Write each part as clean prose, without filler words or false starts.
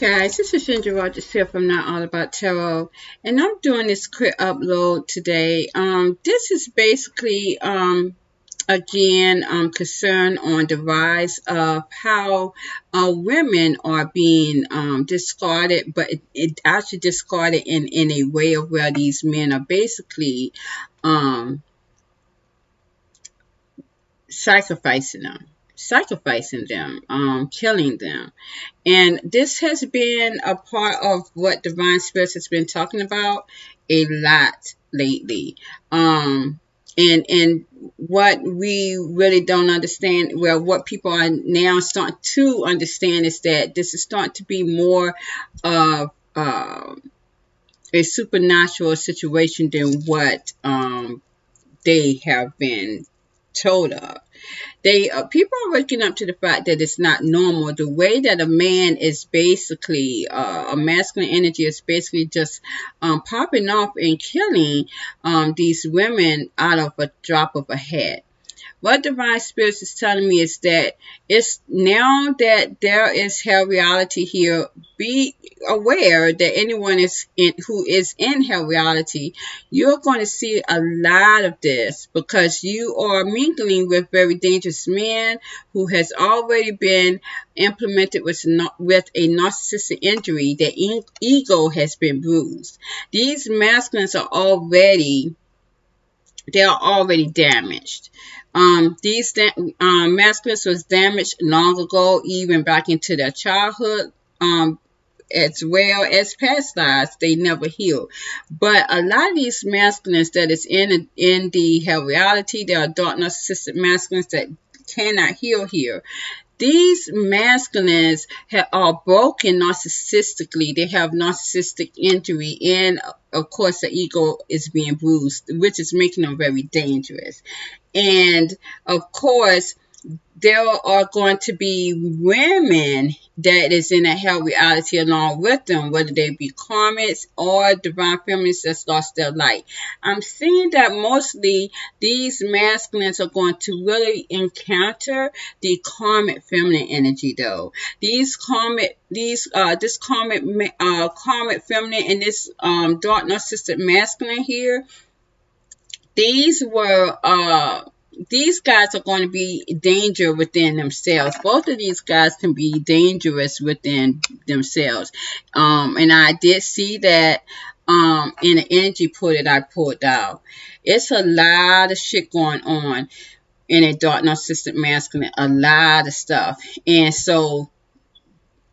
Guys, this is Ginger Rogers here from Not All About Tarot, and I'm doing this quick upload today. This is basically again concerned on the rise of how women are being discarded, but it actually discarded in a way of where these men are basically um, sacrificing them, killing them. And this has been a part of what Divine Spirits has been talking about a lot lately. And what we really don't understand, well, what people are now starting to understand is that this is starting to be more of a supernatural situation than what they have been told of. People are waking up to the fact that it's not normal. The way that a man is basically a masculine energy is basically just popping off and killing these women out of a drop of a hat. What Divine Spirits is telling me is that it's now that there is hell reality here, be aware that anyone who is in hell reality, you're going to see a lot of this because you are mingling with very dangerous men who has already been implemented with a narcissistic injury. Their ego has been bruised. These masculines are already damaged. These masculines was damaged long ago, even back into their childhood, as well as past lives. They never healed. But a lot of these masculines that is in the hell reality, there are dark narcissistic masculines that cannot heal here. These masculines are broken narcissistically. They have narcissistic injury, and of course the ego is being bruised, which is making them very dangerous. And of course, there are going to be women that is in a hell reality along with them, whether they be karmics or divine feminists that's lost their light. I'm seeing that mostly these masculines are going to really encounter the karmic feminine energy, though. This karmic feminine and this dark narcissistic masculine here, these guys are going to be danger within themselves. Both of these guys can be dangerous within themselves. And I did see that in an energy pull that I pulled out. It's a lot of shit going on in a dark narcissistic masculine. A lot of stuff. And so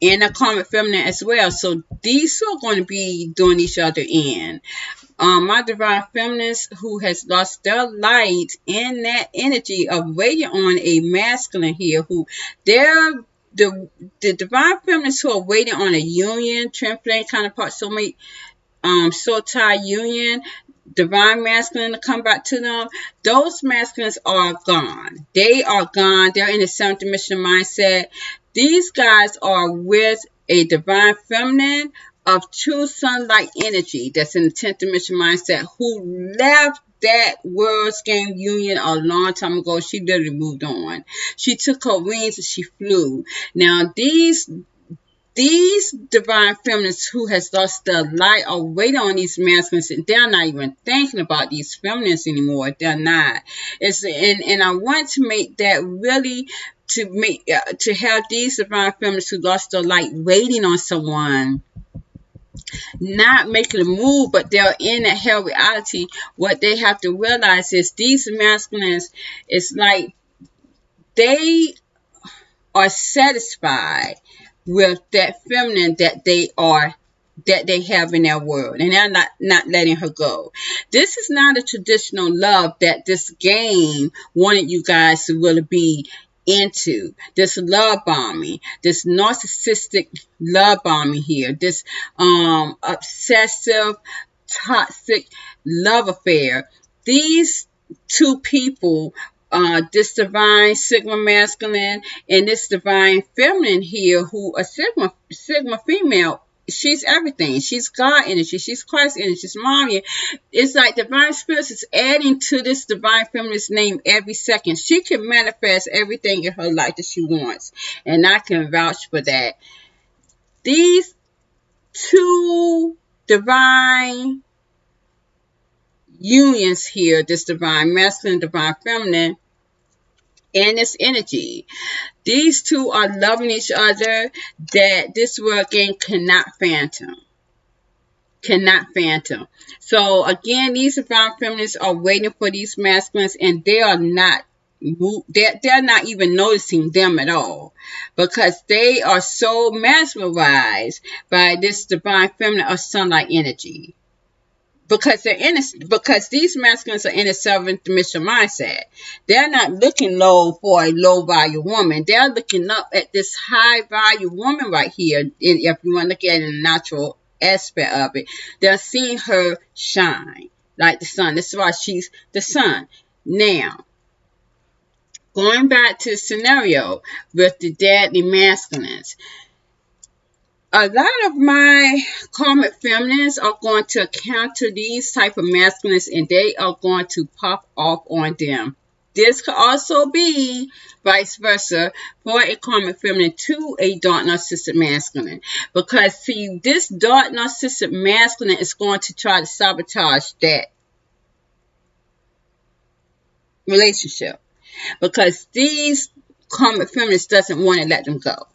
in a karmic feminine as well. So these two are going to be doing each other in. My divine feminist who has lost their light in that energy of waiting on a masculine here, who the divine feminists who are waiting on a union, twin flame counterpart, soulmate, soul tie union, divine masculine to come back to them. Those masculines are gone. They are gone. They're in the seventh dimensional mindset. These guys are with a divine feminine of true sunlight energy that's in the 10th dimension mindset, who left that world scheme union a long time ago. She literally moved on. She took her wings and she flew. Now these divine feminists who has lost their light are waiting on these masculines, and they're not even thinking about these feminists anymore. They're not. And I want to make that really to have these divine feminists who lost their light waiting on someone, not making a move, but they're in a hell reality. What they have to realize is these masculines, it's like they are satisfied with that feminine that they have in their world, and they're not letting her go. This is not a traditional love that this game wanted you guys to really be into. This love bombing, this narcissistic love bombing here, this obsessive, toxic love affair. These two people, this divine Sigma masculine and this divine feminine here, who a Sigma female, she's everything. She's God energy. She's Christ energy. She's mommy. It's like divine spirits is adding to this divine feminist name every second. She can manifest everything in her life that she wants. And I can vouch for that. These two divine unions here, this divine masculine, divine feminine, and this energy. These two are loving each other that this world again cannot phantom. Cannot phantom. So again, these divine feminines are waiting for these masculines, and they are not they're not even noticing them at all, because they are so mesmerized by this divine feminine or sunlight energy. Because because these masculines are in a seventh dimensional mindset. They're not looking low for a low value woman. They're looking up at this high value woman right here. If you want to look at it in the natural aspect of it, they're seeing her shine like the sun. That's why she's the sun. Now, going back to the scenario with the deadly masculines, a lot of my karmic feminines are going to counter these type of masculines, and they are going to pop off on them. This could also be vice versa for a karmic feminine to a dark narcissistic masculine. Because see, this dark narcissistic masculine is going to try to sabotage that relationship. Because these karmic feminines doesn't want to let them go.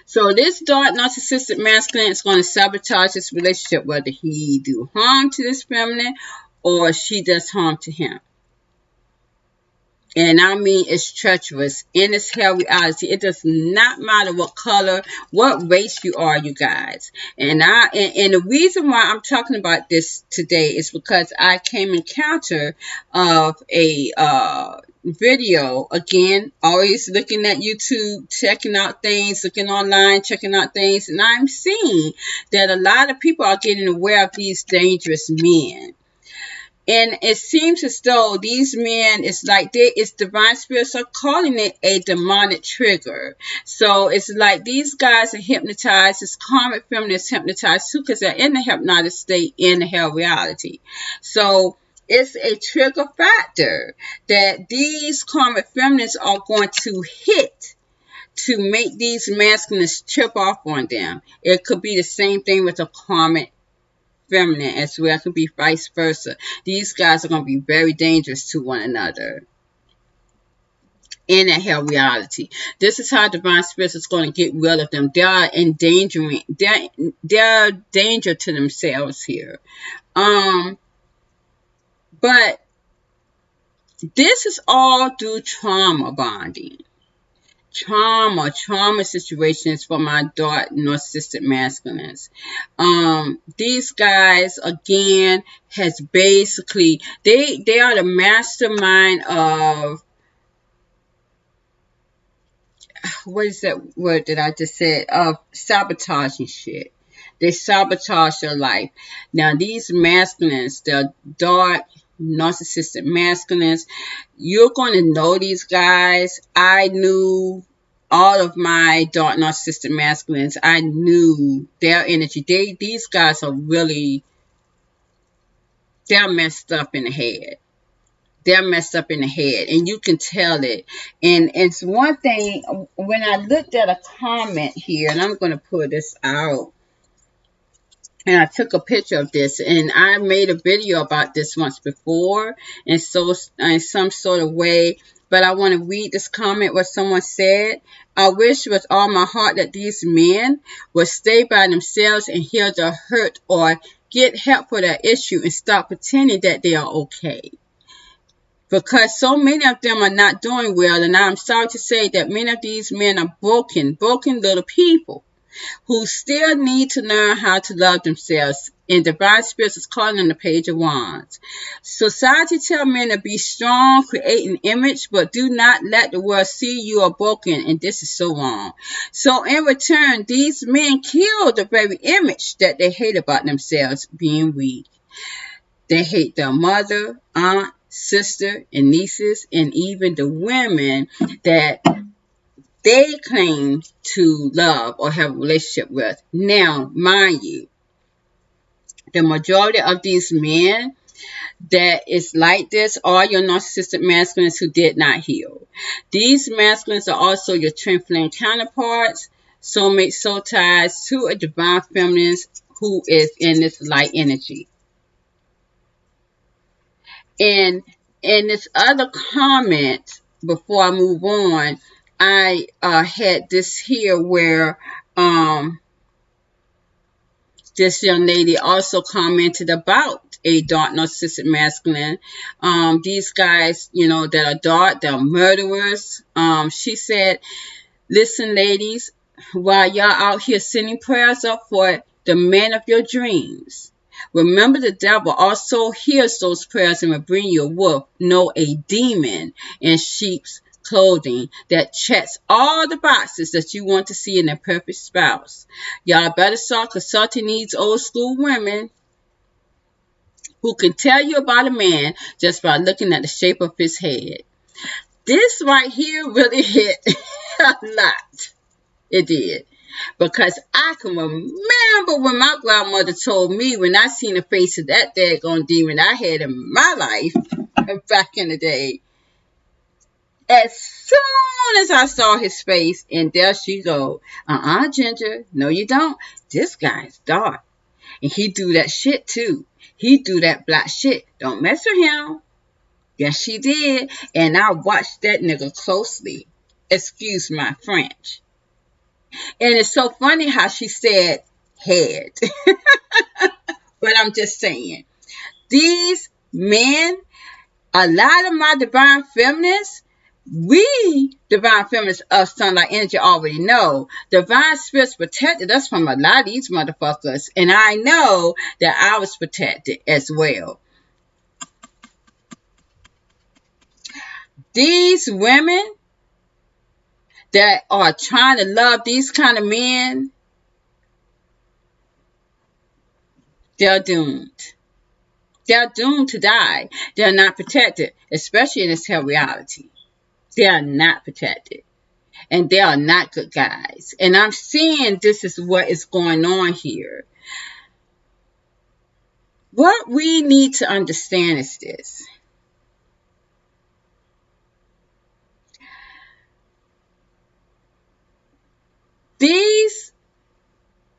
So this dark narcissistic masculine is going to sabotage this relationship, whether he do harm to this feminine or she does harm to him. And I mean, it's treacherous in this hell reality. It does not matter what color, what race you are, you guys. And the reason why I'm talking about this today is because I came encounter of a video. Again, always looking at YouTube, checking out things, looking online, checking out things, and I'm seeing that a lot of people are getting aware of these dangerous men. And it seems as though these men, it's like it's divine spirits are calling it a demonic trigger. So it's like these guys are hypnotized. This karmic feminine is hypnotized too, because they're in the hypnotic state in the hell reality. So it's a trigger factor that these karmic feminines are going to hit to make these masculines trip off on them. It could be the same thing with a karmic feminine as well. It could be vice versa. These guys are going to be very dangerous to one another in that hell reality. This is how divine spirits is going to get rid of them. They are endangering. They're danger to themselves here. But this is all through trauma bonding. Trauma situations for my dark narcissistic masculines. These guys again has basically they are the mastermind of, what is that word that I just said, of sabotaging shit. They sabotage your life. Now these masculines, the dark narcissistic masculines, you're going to know these guys. I knew all of my dark narcissistic masculines. I knew their energy. These guys are really, they're messed up in the head. They're messed up in the head, and you can tell it. And it's one thing, when I looked at a comment here, and I'm going to pull this out, and I took a picture of this, and I made a video about this once before, and so in some sort of way, but I want to read this comment, what someone said. I wish with all my heart that these men would stay by themselves and heal their hurt or get help for their issue and stop pretending that they are okay. Because so many of them are not doing well, and I'm sorry to say that many of these men are broken little people who still need to learn how to love themselves. And divine spirits is calling on the Page of Wands. Society tell men to be strong, create an image, but do not let the world see you are broken, and this is so wrong. So in return, these men kill the very image that they hate about themselves, being weak. They hate their mother, aunt, sister, and nieces, and even the women that they claim to love or have a relationship with. Now, mind you, the majority of these men that is like this are your narcissistic masculines who did not heal. These masculines are also your twin flame counterparts, soulmate soul ties to a divine feminine who is in this light energy. And in this other comment, before I move on, I had this here where this young lady also commented about a dark narcissistic masculine. These guys, that are dark, they're murderers. She said, listen, ladies, while y'all out here sending prayers up for the man of your dreams, remember the devil also hears those prayers and will bring you a wolf, no, a demon in sheep's clothing that checks all the boxes that you want to see in a perfect spouse. Y'all better start consulting these old school women who can tell you about a man just by looking at the shape of his head. This right here really hit a lot. It did. Because I can remember when my grandmother told me, when I seen the face of that daggone demon I had in my life back in the day. As soon as I saw his face, and there she go. Ginger, no you don't. This guy's dark. And he do that shit too. He do that black shit. Don't mess with him. Yes, she did. And I watched that nigga closely. Excuse my French. And it's so funny how she said head. But I'm just saying. These men, a lot of my divine feminists, we divine feminists of sunlight energy already know divine spirits protected us from a lot of these motherfuckers, and I know that I was protected as well. These women that are trying to love these kind of men, they're doomed. They're doomed to die. They're not protected, especially in this hell reality. They are not protected. And they are not good guys. And I'm seeing this is what is going on here. What we need to understand is this. These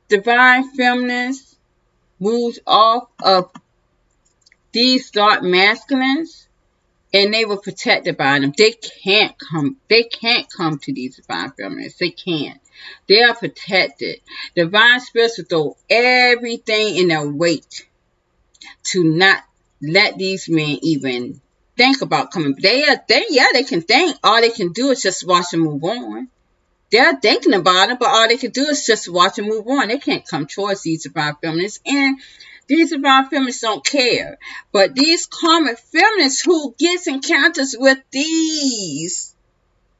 divine feminists moved off of these dark masculines, and they were protected by them. They can't come to these divine feminists. They can't. They are protected. Divine spirits will throw everything in their weight to not let these men even think about coming. They can think. All they can do is just watch and move on. They're thinking about it, but all they can do is just watch and move on. They can't come towards these divine feminists. And these divine feminists don't care. But these karmic feminists who gets encounters with these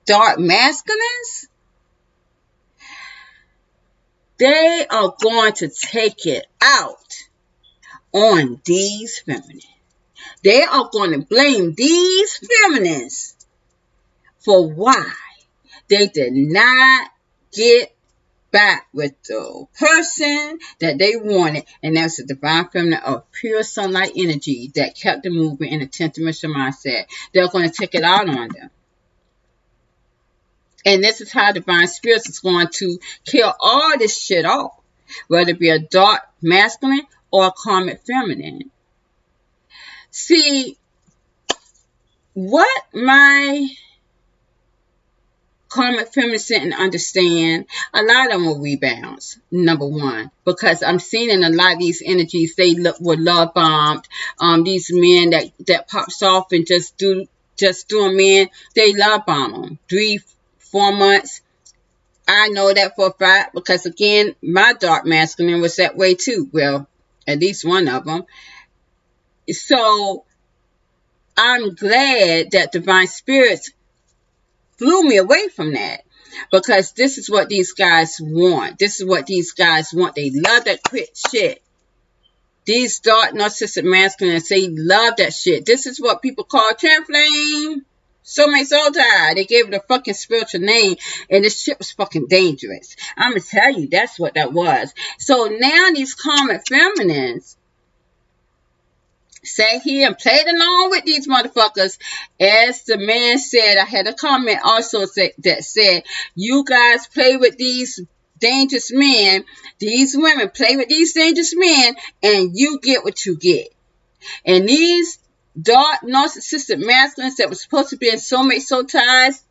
dark masculines, they are going to take it out on these feminines. They are going to blame these feminists for why they did not get back with the person that they wanted, and that's the divine feminine of pure sunlight energy that kept them moving in a 10th dimensional mindset. They're going to take it out on them. And this is how divine spirits is going to kill all this shit off, whether it be a dark masculine or a karmic feminine. See, what my karmic feminists didn't understand, a lot of them were rebounds, number one, because I'm seeing in a lot of these energies, they were love bombed. These men that pops off and just do them in, they love bomb them. 3-4 months. I know that for a fact because, again, my dark masculine was that way too. Well, at least one of them. So I'm glad that divine spirits blew me away from that, because this is what these guys want. This is what these guys want. They love that quick shit. These dark narcissistic masculines, they love that shit. This is what people call twin flame, soulmate soul tie. They gave it a fucking spiritual name, and this shit was fucking dangerous. I'm gonna tell you, that's what that was. So now these karmic feminines sat here and played along with these motherfuckers. As the man said, I had a comment also that said, you guys play with these dangerous men. These women play with these dangerous men, and you get what you get. And these dark, narcissistic masculines that were supposed to be in soulmate soul ties,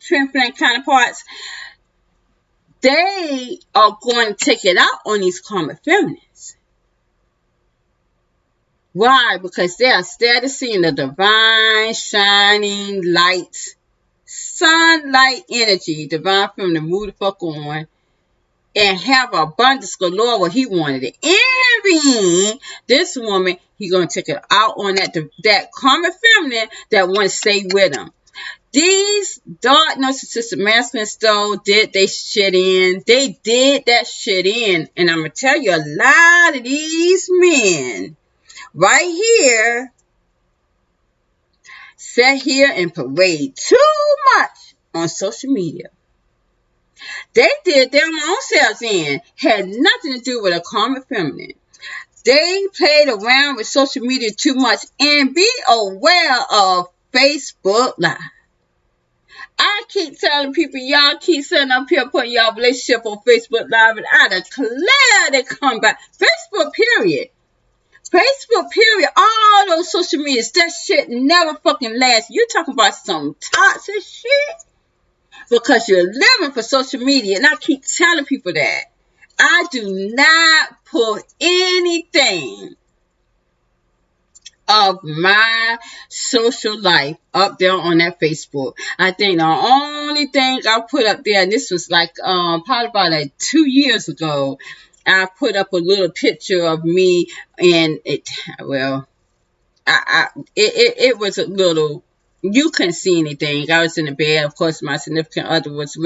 twin flame counterparts, they are going to take it out on these karmic feminines. Why? Because they are steady seeing the divine, shining light, sunlight energy, divine feminine, move the fuck on, and have abundance galore where he wanted it. Envying this woman, he gonna take it out on that karmic feminine that want to stay with him. These dark narcissistic masculines though did they shit in. They did that shit in. And I'm gonna tell you, a lot of these men right here sit here and parade too much on social media. They did their own selves in. Had nothing to do with a karmic feminine. They played around with social media too much. And be aware of Facebook Live. I keep telling people, y'all keep sitting up here putting y'all relationship on Facebook Live, and I declare they come back. Facebook period. Facebook period. All those social medias, that shit never fucking lasts. You talking about some toxic shit? Because you're living for social media, and I keep telling people that. I do not put anything of my social life up there on that Facebook. I think the only thing I put up there, and this was like probably about like 2 years ago, I put up a little picture of me, and it was a little. You couldn't see anything. I was in the bed. Of course, my significant other was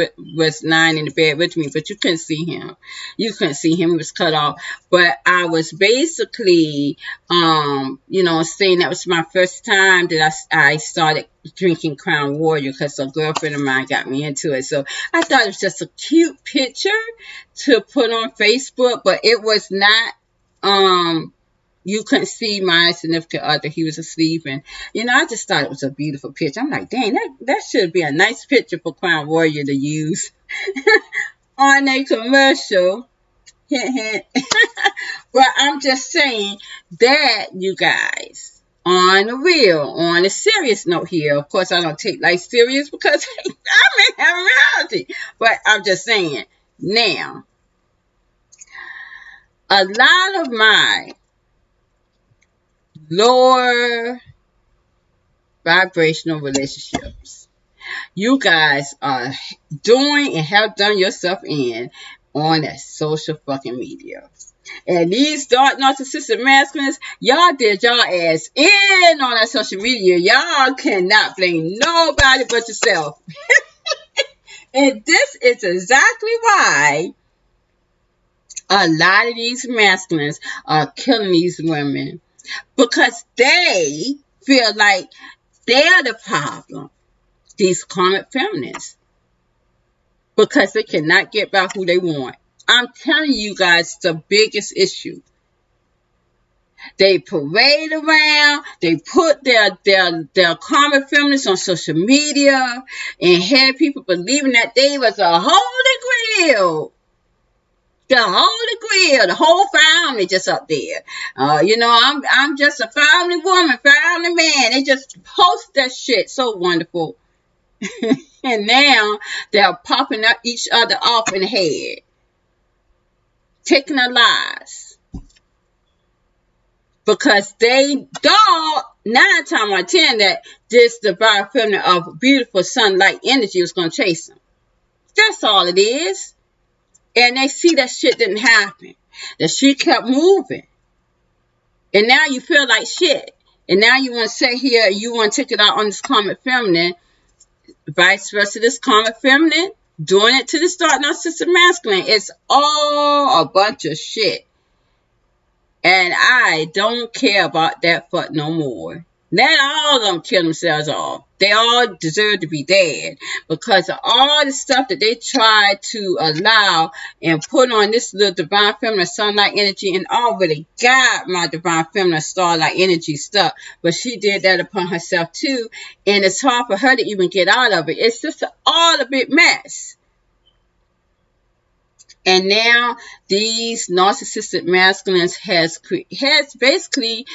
lying in the bed with me, but you couldn't see him. You couldn't see him. He was cut off. But I was basically, saying that was my first time that I started drinking Crown Warrior because a girlfriend of mine got me into it. So I thought it was just a cute picture to put on Facebook, but it was not, you couldn't see my significant other. He was asleep. And, I just thought it was a beautiful picture. I'm like, dang, that should be a nice picture for Crown Warrior to use on a commercial. Hint, hint. But I'm just saying that, you guys, on the real, on a serious note here. Of course, I don't take life serious because I'm in reality. But I'm just saying, now, a lot of my lower vibrational relationships, you guys are doing and have done yourself in on that social fucking media. And these dark narcissistic masculines, y'all did y'all ass in on that social media. Y'all cannot blame nobody but yourself. And this is exactly why a lot of these masculines are killing these women. Because they feel like they're the problem. These karmic feminists. Because they cannot get by who they want. I'm telling you guys, the biggest issue. They parade around. They put their karmic feminists on social media. And had people believing that they was a holy grail. The Holy Grail, the whole family just up there. I'm just a family woman, family man. They just post that shit. So wonderful. And now they're popping up each other off in the head. Taking their lives. Because they thought 9 times out of 10 that this divine feminine of beautiful sunlight energy was going to chase them. That's all it is. And they see that shit didn't happen. That she kept moving. And now you feel like shit. And now you want to sit here, you want to take it out on this karmic feminine. Vice versa, this karmic feminine, doing it to this dark narcissistic masculine. It's all a bunch of shit. And I don't care about that fuck no more. Let all of them kill themselves off. They all deserve to be dead because of all the stuff that they tried to allow and put on this little divine feminine sunlight energy, and already got my divine feminine starlight energy stuck. But she did that upon herself too, and it's hard for her to even get out of it. It's just all a big mess. And now these narcissistic masculines has basically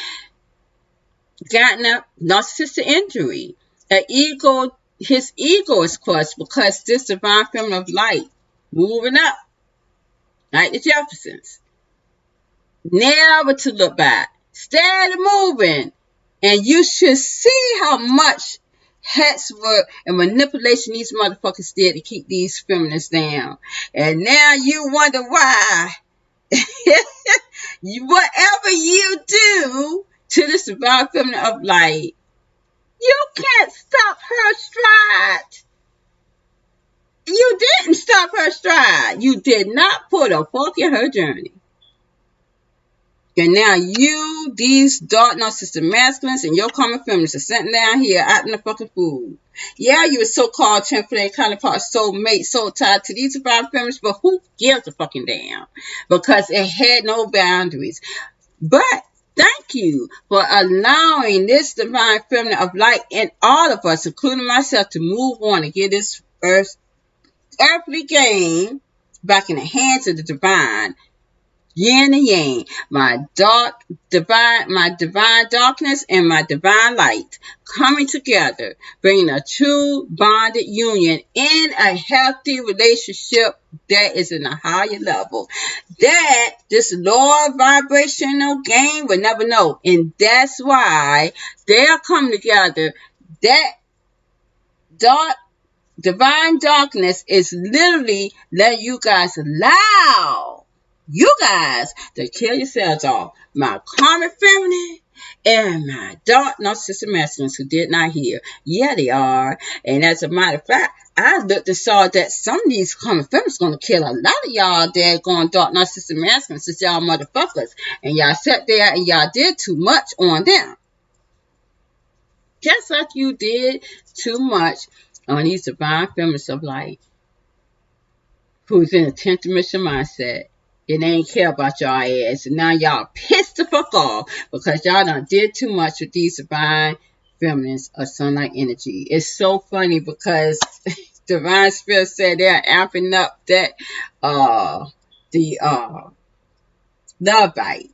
gotten a narcissistic injury. His ego is crushed because this divine feminine of light moving up, like the Jeffersons, never to look back, steady moving, and you should see how much hex work and manipulation these motherfuckers did to keep these feminists down. And now you wonder why. Whatever you do to this divine feminine of light, you can't stop her stride. You didn't stop her stride. You did not put a fork in her journey. And now you, these dark narcissistic masculines and your common feminists are sitting down here acting the fucking fool. Yeah, you a so-called twin flame counterpart, soulmate, soul tied to these divine feminists, but who gives a fucking damn? Because it had no boundaries. But thank you for allowing this divine feminine of light in all of us, including myself, to move on and get this earthly game back in the hands of the divine. Yin and yang, my divine darkness and my divine light coming together, bringing a true bonded union in a healthy relationship that is in a higher level, that this lower vibrational game will never know. And that's why they'll come together. That divine darkness is literally letting you guys allow you guys to kill yourselves off. My karmic feminine and my dark narcissistic masculines who did not hear. Yeah, they are. And as a matter of fact, I looked and saw that some of these karmic feminists going to kill a lot of y'all that going dark narcissistic masculines. It's y'all motherfuckers. And y'all sat there and y'all did too much on them. Just like you did too much on these divine feminists of light who's in a 10th dimension mindset. It ain't care about y'all ass. And now y'all pissed the fuck off because y'all done did too much with these divine feminines of sunlight energy. It's so funny because divine spirit said they're amping up that love bite.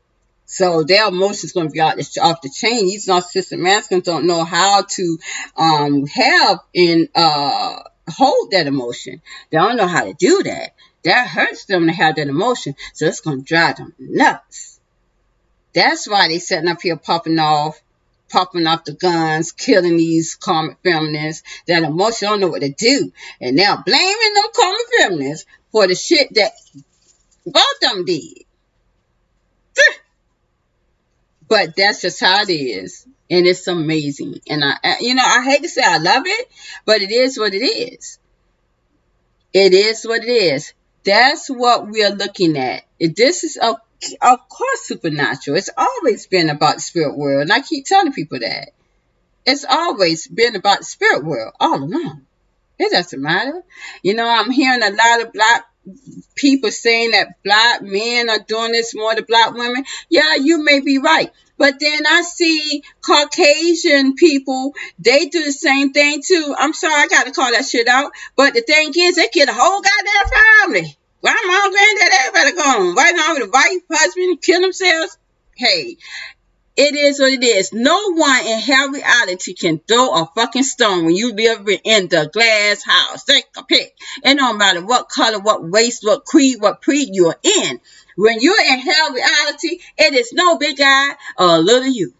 So their emotions going to be off the chain. These narcissistic masculines don't know how to have and hold that emotion. They don't know how to do that. That hurts them to have that emotion, so it's going to drive them nuts. That's why they sitting up here popping off the guns, killing these karmic feminists. That emotion don't know what to do. And now blaming them karmic feminists for the shit that both of them did. But that's just how it is. And it's amazing. And I hate to say I love it, but it is what it is. It is what it is. That's what we're looking at. This is, of course, supernatural. It's always been about the spirit world. And I keep telling people that. It's always been about the spirit world all along. It doesn't matter. I'm hearing a lot of black people saying that black men are doing this more to black women. Yeah, you may be right. But then I see Caucasian people, they do the same thing too. I'm sorry, I got to call that shit out. But the thing is, they kill the whole goddamn family. Grandma, granddad, everybody gone. Right now with a wife, husband, kill themselves. Hey, it is what it is. No one in hell reality can throw a fucking stone when you live in the glass house. Take a pick. It don't matter what color, what race, what creed you're in. When you're in hell reality, it is no big guy or little you.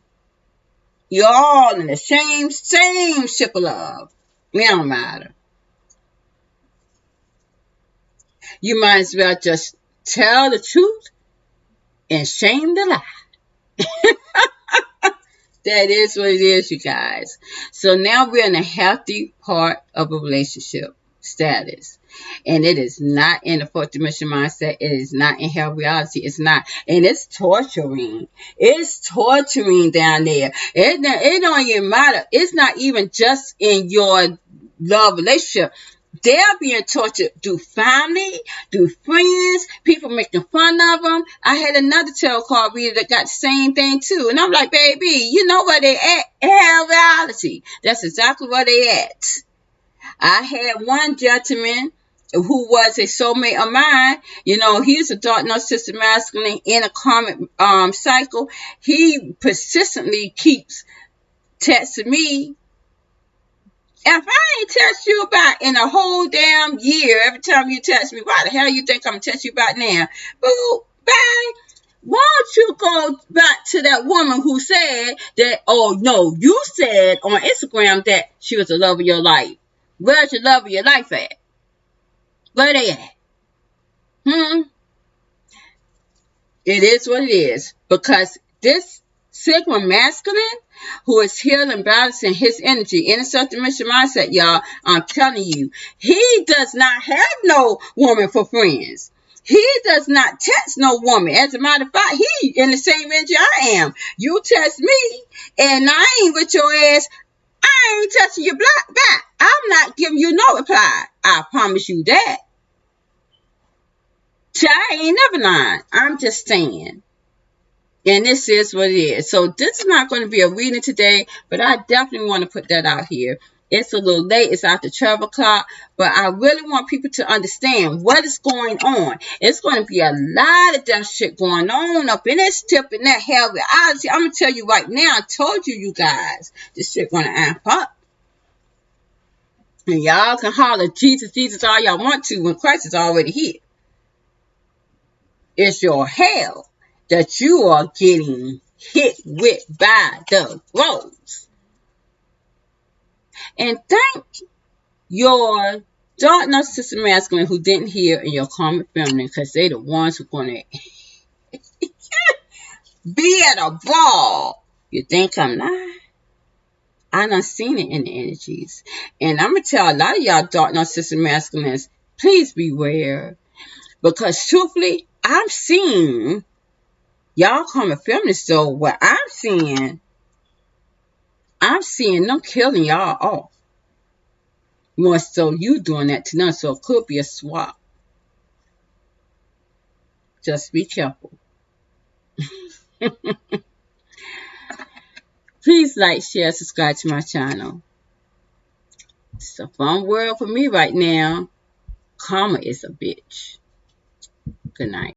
You're all in the same ship of love. It don't matter. You might as well just tell the truth and shame the lie. That is what it is, you guys. So now we're in a healthy part of a relationship status. And it is not in the 4th dimension mindset. It is not in hell reality. It's not. And it's torturing. It's torturing down there. It don't even matter. It's not even just in your love relationship. They're being tortured through family, through friends, people making fun of them. I had another tarot card reader that got the same thing too. And I'm like, baby, you know where they at? Hell reality. That's exactly where they at. I had one gentleman who was a soulmate of mine. You know, he's a dark narcissistic masculine in a karmic cycle. He persistently keeps texting me. If I ain't text you about in a whole damn year, every time you text me, why the hell you think I'm gonna text you about now? Boo, bye. Why don't you go back to that woman who said that, oh no, you said on Instagram that she was the love of your life. Where's your love of your life at? Where they at? It is what it is. Because this Sigma masculine who is healing and balancing his energy in a self-dimension mindset, y'all, I'm telling you, he does not have no woman for friends. He does not text no woman. As a matter of fact, he in the same energy I am. You text me, and I ain't with your ass. I ain't touching your block back. I'm not giving you no reply. I promise you that. I ain't never lying. I'm just saying. And this is what it is. So this is not going to be a reading today, but I definitely want to put that out here. It's a little late. It's after 12 o'clock. But I really want people to understand what is going on. It's going to be a lot of that shit going on up in this tip and that hell. I'm going to tell you right now. I told you guys. This shit going to amp up. And y'all can holler Jesus, Jesus all y'all want to when Christ is already here. It's your hell that you are getting hit with by the rose. And thank your dark narcissistic masculine who didn't hear in your karmic feminine, because they the ones who gonna be at a ball. You think I'm lying? I done seen it in the energies. And I'm gonna tell a lot of y'all dark narcissistic masculines, please beware. Because truthfully, I'm seeing y'all karmic feminists, so what I'm seeing them killing y'all off. More so you doing that to them, so it could be a swap. Just be careful. Please like, share, subscribe to my channel. It's a fun world for me right now. Karma is a bitch. Good night.